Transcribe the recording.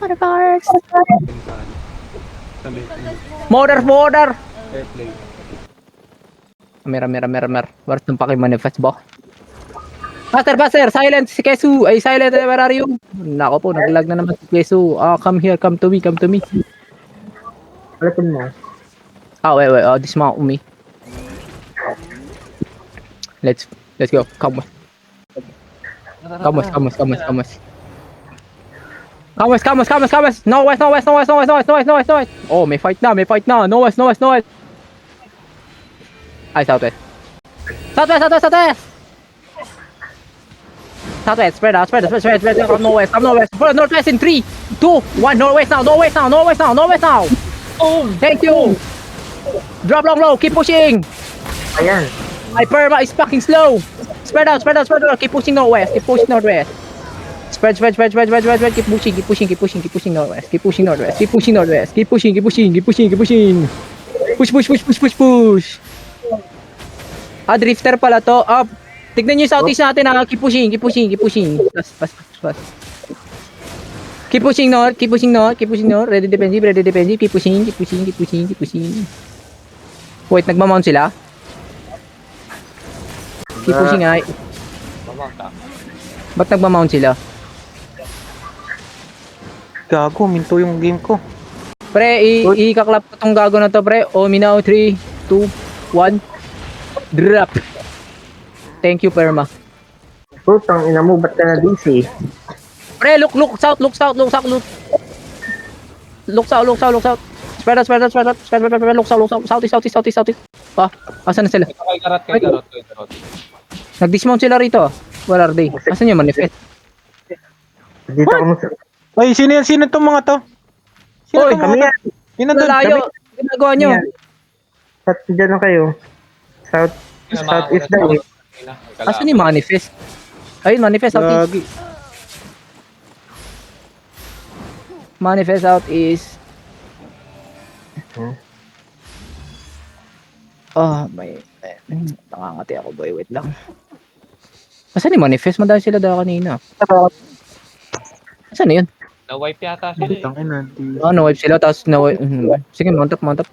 Motherfuckers! Sabi. Mother! Airplane. Mer. Where's nung paki-manifest ba? Faster! Silent! Si Kesu! Ay, silent! Where are you? Nako po, naglag na naman si Kesu. Come here, come to me. Palatin mo. Wait. Dismount me. Let's go. Come on. Come on. No west. Oh, may fight na. No west. Ay, southwest. Southwest, spread out. No west. Northwest in 3, 2, 1. Northwest now. Oh, thank you. Drop low. Keep pushing. Ayan. My perma is fucking slow. Spread out. Keep pushing northwest. Spread. Keep pushing northwest. Push. Drifter pala to. Tignan nyo yung southeast natin. Keep pushing. Pass. Keep pushing north. Ready defensive. Keep pushing. Wait, nagmamount sila? Keep pushing ay. Ba't nagmamount sila? Gago, minto yung game ko. Pre, ikaklap ko tong gago na to, pre. Now, 3, 2, 1. Drop. Thank you, Perma. Putang ina mo, ba't ka na DC? Pre, look south. Look south. Spread out. Look southeast. Asan na sila? Kay Garot. Nag-dismount sila rito. Where are they? Asan yung manifest? Dito ka mo sa... Ay, sino itong mga to? Oy, Kami yan. Sino doon? Lalayo. Ginagawa nyo. Dyan lang kayo. Southeast daw eh. Asan yung manifest? Ayun, manifest southeast. Gagi. Manifest southeast. May nakangati ako, boy. Wait lang. Asan yung manifest? Madami sila dala kanina. Asan na yun? Na-wipe yata sila. Tangina. No-wipe sila, tapos no-wipe. Sige, mount up.